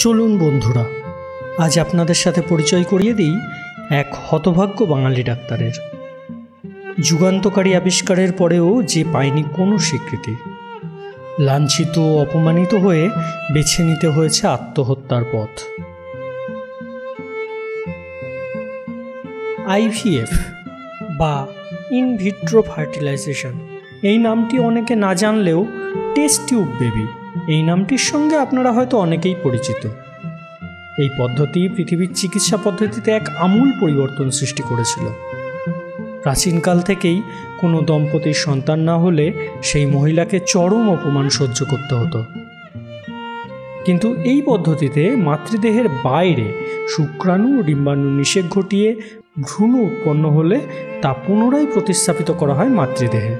চলুন বন্ধুরা, আজ আপনাদের সাথে পরিচয় করিয়ে দিই এক হতভাগ্য বাঙালি ডাক্তারের। যুগান্তকারী আবিষ্কারের পরেও যে পায়নি কোনো স্বীকৃতি, লাঞ্ছিত ও অপমানিত হয়ে বেছে নিতে হয়েছে আত্মহত্যার পথ। আইভিএফ বা ইন ভিট্রো ফার্টিলাইজেশন, এই নামটি অনেকে না জানলেও টেস্ট টিউব বেবি এই নামটির সঙ্গে আপনারা হয়তো অনেকেই পরিচিত। এই পদ্ধতি পৃথিবীর চিকিৎসা পদ্ধতিতে এক আমূল পরিবর্তন সৃষ্টি করেছিল। প্রাচীনকাল থেকেই কোনো দম্পতির সন্তান না হলে সেই মহিলাকে চরম অপমান সহ্য করতে হতো। কিন্তু এই পদ্ধতিতে মাতৃদেহের বাইরে শুক্রাণু ও ডিম্বাণু নিষেক ঘটিয়ে ভ্রূণ উৎপন্ন হলে তা পুনরায় প্রতিস্থাপিত করা হয় মাতৃদেহে।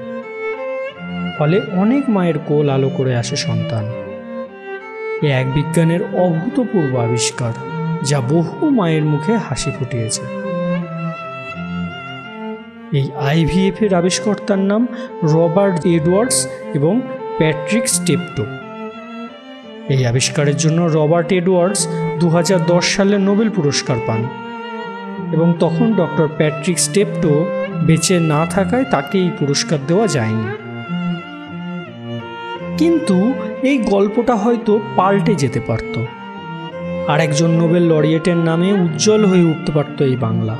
ফলে অনেক মায়ের কোল আলো করে আসে সন্তান। এ এক বিজ্ঞানের অভূতপূর্ব আবিষ্কার, যা বহু মায়ের মুখে হাসি ফুটিয়েছে। এই আইভিএফ এর আবিষ্কর্তার নাম রবার্ট এডওয়ার্ডস এবং প্যাট্রিক স্টেপটো। এই আবিষ্কারের জন্য রবার্ট এডওয়ার্ডস 2010 সালে নোবেল পুরস্কার পান এবং তখন ডক্টর প্যাট্রিক স্টেপটো বেঁচে না থাকায় তাকে এই পুরস্কার দেওয়া যায়নি। কিন্তু এই গল্পটা হয়তো পাল্টে যেতে পারত, আর একজন নোবেল লরিয়েটের নামে উজ্জ্বল হয়ে উঠতে পারত এই বাংলা।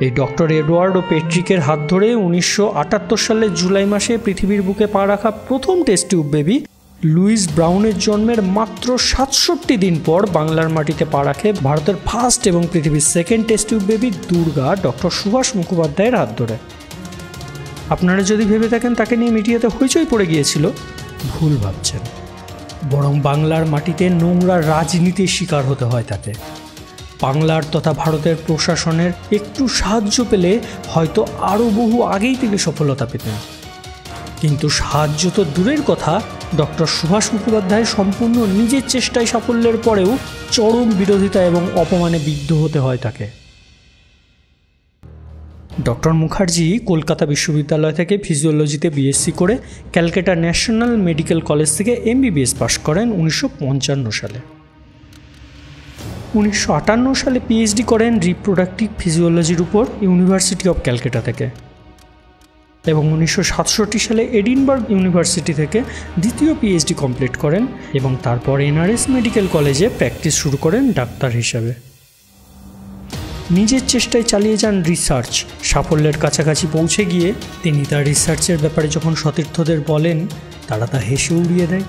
এই ডক্টর এডওয়ার্ড ও প্যাট্রিকের হাত ধরে 1978 সালের জুলাই মাসে পৃথিবীর বুকে পা রাখা প্রথম টেস্ট টিউব বেবি লুইস ব্রাউনের জন্মের মাত্র 67 দিন পর বাংলার মাটিতে পা রাখে ভারতের ফার্স্ট এবং পৃথিবীর second test tube baby Durga doctor Subhash মুখোপাধ্যায়ের হাত ধরে। আপনারা যদি ভেবে থাকেন তাকে নিয়ে মিডিয়াতে হইচই পড়ে গিয়েছিল, ভুল ভাবছেন। বরং বাংলার মাটিতে নোংরা রাজনীতির শিকার হতে হয় তাকে। বাংলার তথা ভারতের প্রশাসনের একটু সাহায্য পেলে হয়তো আরও বহু আগেই তিনি সফলতা পেতেন। কিন্তু সাহায্য তো দূরের কথা, ডক্টর সুভাষ মুখোপাধ্যায় সম্পূর্ণ নিজের চেষ্টায় সাফল্যের পরেও চরম বিরোধিতা এবং অপমানে বিদ্ধ হতে হয় তাকে। ডক্টর মুখার্জি কলকাতা বিশ্ববিদ্যালয় থেকে ফিজিওলজিতে বিএসসি করে ক্যালকাটা ন্যাশনাল মেডিকেল কলেজ থেকে এমবিবিএস পাশ করেন 1955 সালে। 1958 সালে পিএইচডি করেন রিপ্রোডাক্টিভ ফিজিওলজির উপর ইউনিভার্সিটি অফ ক্যালকাটা থেকে এবং 1967 সালে এডিনবার্গ ইউনিভার্সিটি থেকে দ্বিতীয় পিএইচডি কমপ্লিট করেন এবং তারপর এনআরএস মেডিকেল কলেজে প্র্যাকটিস শুরু করেন ডাক্তার হিসাবে। নিজের চেষ্টায় চালিয়ে যান রিসার্চ। সাফল্যের কাছাকাছি পৌঁছে গিয়ে তিনি তার রিসার্চের ব্যাপারে যখন সতীর্থদের বলেন, তারা তা হেসে উড়িয়ে দেয়,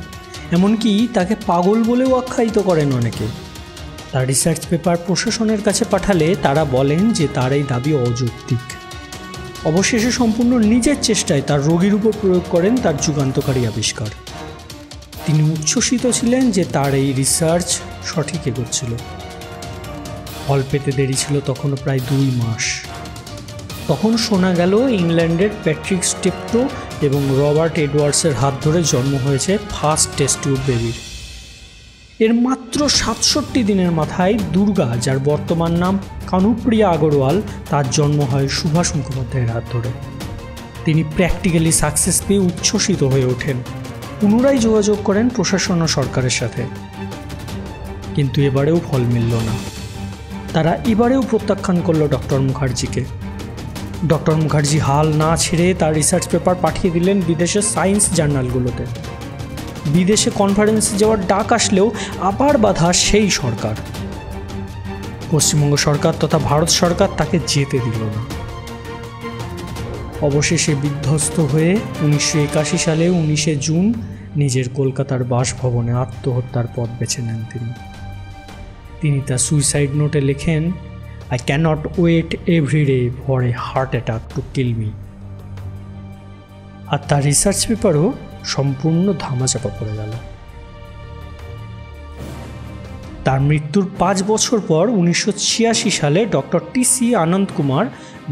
এমনকি তাকে পাগল বলেও আখ্যায়িত করেন অনেকে। তার রিসার্চ পেপার প্রশাসনের কাছে পাঠালে তারা বলেন যে তার এই দাবি অযৌক্তিক। অবশেষে সম্পূর্ণ নিজের চেষ্টায় তার রোগীর উপর প্রয়োগ করেন তার যুগান্তকারী আবিষ্কার। তিনি উচ্ছ্বসিত ছিলেন যে তার এই রিসার্চ সঠিক এগোচ্ছিল। ফল পেতে দেরি ছিল তখনও প্রায় 2 মাস। তখন শোনা গেল ইংল্যান্ডের প্যাট্রিক স্টেপটো এবং রবার্ট এডওয়ার্ডসের হাত ধরে জন্ম হয়েছে ফার্স্ট টেস্ট টিউব বেবির। এর মাত্র 67 দিনের মাথায় দুর্গা, যার বর্তমান নাম কানুপ্রিয়া আগরওয়াল, তার জন্ম হয় সুভাষ মুখোপাধ্যায়ের হাত ধরে। তিনি প্র্যাকটিক্যালি সাকসেস পেয়ে উচ্ছ্বসিত হয়ে ওঠেন। পুনরায় যোগাযোগ করেন প্রশাসন ও সরকারের সাথে, কিন্তু এবারেও ফল মিলল না। তারা এবারেও প্রত্যাখ্যান করল ডক্টর মুখার্জিকে। ডক্টর মুখার্জি হাল না ছেড়ে তার রিসার্চ পেপার পাঠিয়ে দিলেন বিদেশের সায়েন্স জার্নালগুলোতে। বিদেশে কনফারেন্সে যাওয়ার ডাক আসলেও আবার বাধা সেই সরকার। পশ্চিমবঙ্গ সরকার তথা ভারত সরকার তাকে যেতে দিল না। অবশেষে বিধ্বস্ত হয়ে 1981 সালে 19 জুন নিজের কলকাতার বাসভবনে আত্মহত্যার পথ বেছে নেন তিনি তার সুইসাইড নোটে লেখেন, I can't wait every day for a heart attack to kill me. আর তার রিসার্চ পেপারও সম্পূর্ণ ধামাচাপা পড়ে গেল। তার মৃত্যুর 5 বছর পর 1986 সালে ডক্টর টি.সি. আনন্দ কুমার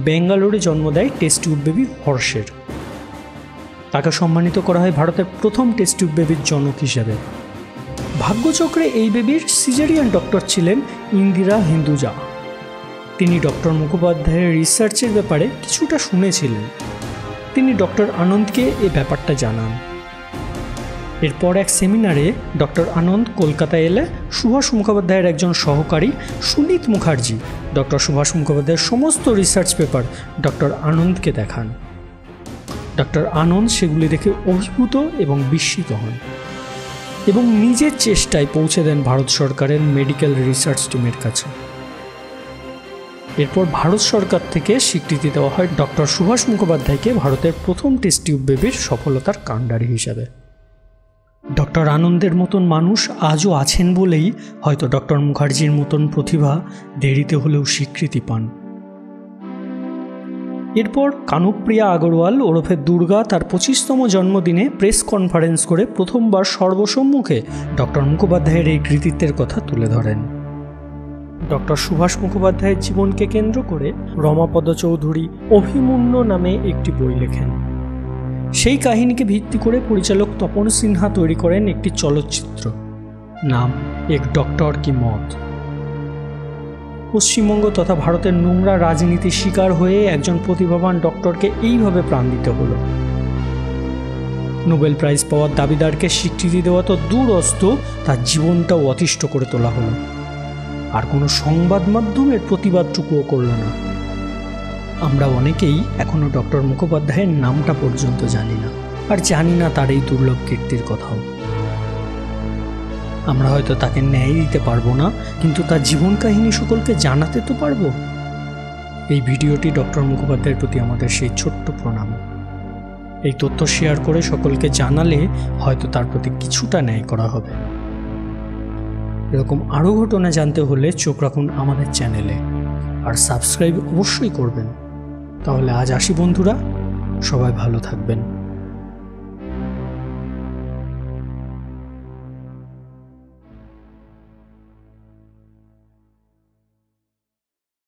বেঙ্গালুরুতে জন্ম দেয় টেস্ট টিউব বেবি হর্ষের। তাকে সম্মানিত করা হয় ভারতের প্রথম টেস্ট টিউব বেবির জনক হিসেবে। ভাগ্যচক্রে এই বেবির সিজারিয়ান ডক্টর ছিলেন ইন্দিরা হিন্দুজা। তিনি ডক্টর মুখোপাধ্যায়ের রিসার্চের ব্যাপারে কিছুটা শুনেছিলেন। তিনি ডক্টর আনন্দকে এই ব্যাপারটা জানান। এরপর এক সেমিনারে ডক্টর আনন্দ কলকাতায় এলে সুভাষ মুখোপাধ্যায়ের একজন সহকারী সুনীত মুখার্জি ডক্টর সুভাষ মুখোপাধ্যায়ের সমস্ত রিসার্চ পেপার ডক্টর আনন্দকে দেখান। ডক্টর আনন্দ সেগুলি দেখে অভিভূত এবং বিস্মিত হন এবং নিজের চেষ্টায় পৌঁছে দেন ভারত সরকারের মেডিকেল রিসার্চ টিমের কাছে। এরপর ভারত সরকার থেকে স্বীকৃতি দেওয়া হয় ডক্টর সুভাষ মুখোপাধ্যায়কে ভারতের প্রথম টেস্ট টিউব বেবির সফলতার কাণ্ডারি হিসাবে। ডক্টর আনন্দের মতন মানুষ আজও আছেন বলেই হয়তো ডক্টর মুখার্জির মতন প্রতিভা দেরিতে হলেও স্বীকৃতি পান। এরপর কানুপ্রিয়া আগরওয়াল ওরফে দুর্গা তার 25তম জন্মদিনে প্রেস কনফারেন্স করে প্রথমবার সর্বসম্মুখে ডক্টর মুখোপাধ্যায়ের এই কৃতিত্বের কথা তুলে ধরেন। ডক্টর সুভাষ মুখোপাধ্যায়ের জীবনকে কেন্দ্র করে রমাপদ চৌধুরী অভিমন্যু নামে একটি বই লেখেন। সেই কাহিনীকে ভিত্তি করে পরিচালক তপন সিনহা তৈরি করেন একটি চলচ্চিত্র, নাম এক ডক্টর কি মত। পশ্চিমবঙ্গ তথা ভারতের নোংরা রাজনীতির শিকার হয়ে একজন প্রতিভাবান ডক্টরকে এইভাবে প্রাণ দিতে হলো। নোবেল প্রাইজ পাওয়ার দাবিদারকে স্বীকৃতি দেওয়া তো দূরস্থ, তার জীবনটাও অতিষ্ঠ করে তোলা হলো। আর কোনো সংবাদ মাধ্যমের প্রতিবাদটুকুও করল না। আমরা অনেকেই এখনো ডক্টর মুখোপাধ্যায়ের নামটা পর্যন্ত জানি না, আর জানি না তার এই দুর্লভ কীর্তির কথাও। আমরা হয়তো তাকে ন্যায় দিতে পারবো না, কিন্তু তার জীবন কাহিনী সকলকে জানাতে তো পারবো। এই ভিডিওটি ডক্টর মুখোপাধ্যায়ের প্রতি আমাদের সেই ছোট্ট প্রণাম। এই তথ্য শেয়ার করে সকলকে জানালে হয়তো তার প্রতি কিছুটা ন্যায় করা হবে। এরকম আরও ঘটনা জানতে হলে চোখ রাখুন আমাদের চ্যানেলে, আর সাবস্ক্রাইব অবশ্যই করবেন। তাহলে আজ আসি বন্ধুরা, সবাই ভালো থাকবেন।